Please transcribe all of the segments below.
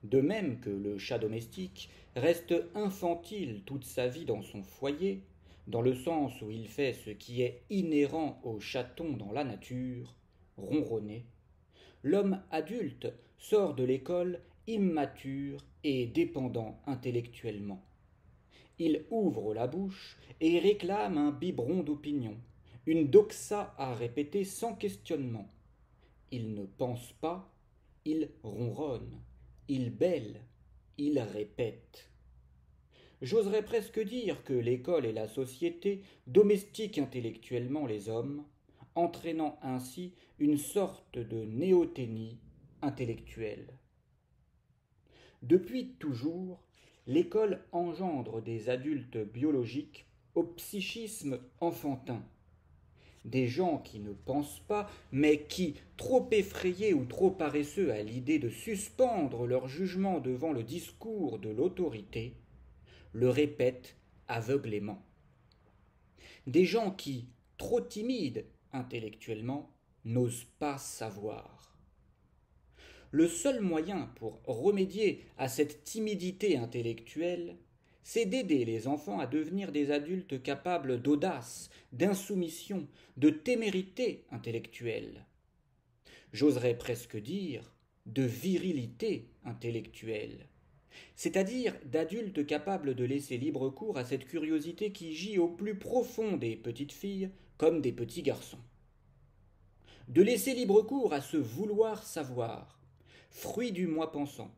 De même que le chat domestique reste infantile toute sa vie dans son foyer, dans le sens où il fait ce qui est inhérent au chaton dans la nature, ronronner, l'homme adulte sort de l'école immature et dépendant intellectuellement. Il ouvre la bouche et réclame un biberon d'opinion, une doxa à répéter sans questionnement. Il ne pense pas, il ronronne, il bêle, il répète. J'oserais presque dire que l'école et la société domestiquent intellectuellement les hommes, entraînant ainsi une sorte de néothénie intellectuelle. Depuis toujours, l'école engendre des adultes biologiques au psychisme enfantin, des gens qui ne pensent pas, mais qui, trop effrayés ou trop paresseux à l'idée de suspendre leur jugement devant le discours de l'autorité, le répètent aveuglément. Des gens qui, trop timides intellectuellement, n'osent pas savoir. Le seul moyen pour remédier à cette timidité intellectuelle, c'est d'aider les enfants à devenir des adultes capables d'audace, d'insoumission, de témérité intellectuelle. J'oserais presque dire de virilité intellectuelle, c'est-à-dire d'adultes capables de laisser libre cours à cette curiosité qui gît au plus profond des petites filles comme des petits garçons. De laisser libre cours à ce vouloir savoir, fruit du moi pensant,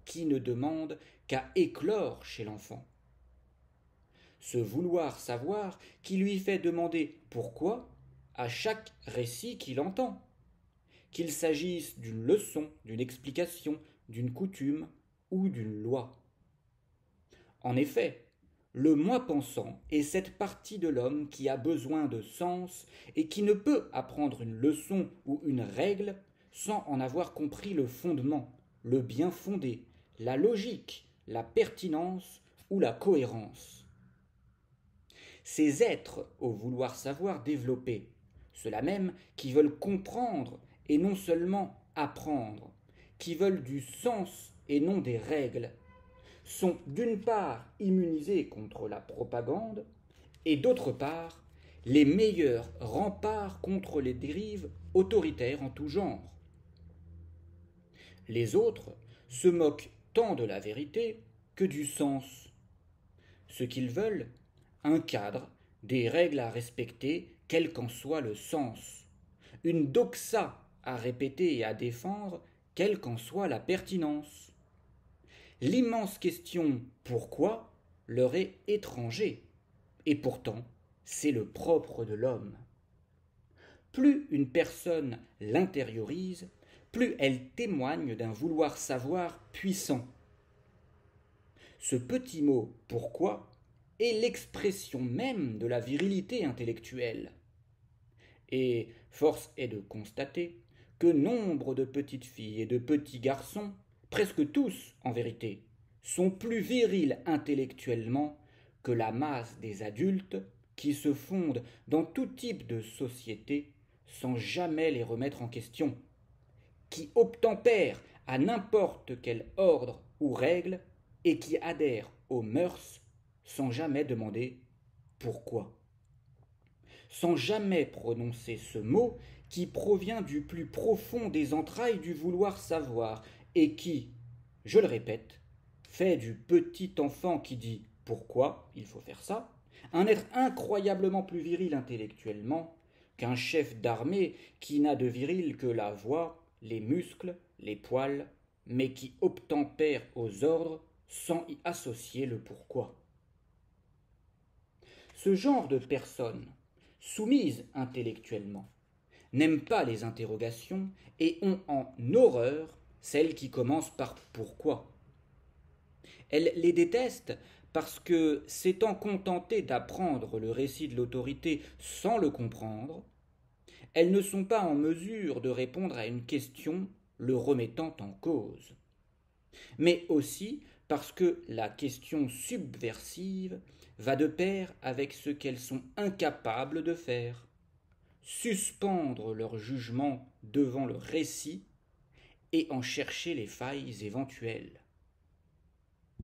qui ne demande qu'à éclore chez l'enfant. Ce vouloir savoir qui lui fait demander pourquoi à chaque récit qu'il entend, qu'il s'agisse d'une leçon, d'une explication, d'une coutume ou d'une loi. En effet, le moi pensant est cette partie de l'homme qui a besoin de sens et qui ne peut apprendre une leçon ou une règle sans en avoir compris le fondement, le bien fondé, la logique, la pertinence ou la cohérence. Ces êtres au vouloir savoir développé, ceux-là même qui veulent comprendre et non seulement apprendre, qui veulent du sens et non des règles, sont d'une part immunisés contre la propagande et d'autre part les meilleurs remparts contre les dérives autoritaires en tout genre. Les autres se moquent tant de la vérité que du sens. Ce qu'ils veulent, un cadre, des règles à respecter, quel qu'en soit le sens, une doxa à répéter et à défendre, quelle qu'en soit la pertinence. L'immense question pourquoi leur est étranger, et pourtant c'est le propre de l'homme. Plus une personne l'intériorise, plus elle témoigne d'un vouloir savoir puissant. Ce petit mot pourquoi est l'expression même de la virilité intellectuelle. Et force est de constater que nombre de petites filles et de petits garçons, presque tous en vérité, sont plus virils intellectuellement que la masse des adultes qui se fondent dans tout type de société sans jamais les remettre en question, qui obtempèrent à n'importe quel ordre ou règle et qui adhèrent aux mœurs sans jamais demander pourquoi, sans jamais prononcer ce mot qui provient du plus profond des entrailles du vouloir savoir et qui, je le répète, fait du petit enfant qui dit pourquoi il faut faire ça un être incroyablement plus viril intellectuellement qu'un chef d'armée qui n'a de viril que la voix, les muscles, les poils, mais qui obtempère aux ordres sans y associer le pourquoi. Ce genre de personnes, soumises intellectuellement, n'aiment pas les interrogations et ont en horreur celles qui commencent par pourquoi. Elles les détestent parce que, s'étant contentées d'apprendre le récit de l'autorité sans le comprendre, elles ne sont pas en mesure de répondre à une question le remettant en cause. Mais aussi parce que la question subversive va de pair avec ce qu'elles sont incapables de faire, suspendre leur jugement devant le récit et en chercher les failles éventuelles.